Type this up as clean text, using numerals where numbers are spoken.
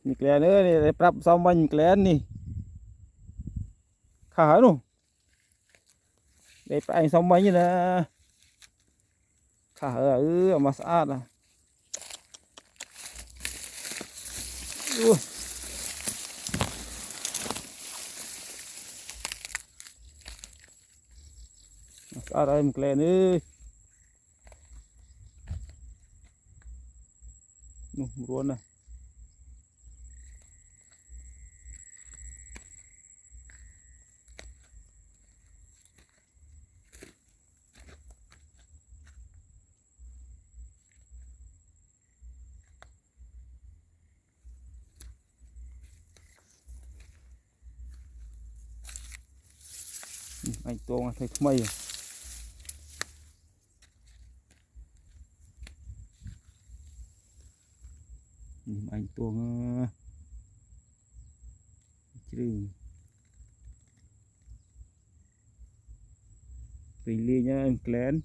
มีแกลนได้ปรับซ่อมมันมีแกลนนี่ขาหนูได้ไปซ่อมมันนี่นะขาเอามาสะอาดนะสะอาดมีแกลนนู่นร้อนนะanhตัวthấy không mày anh tuồng chứ bình ly nhá em clén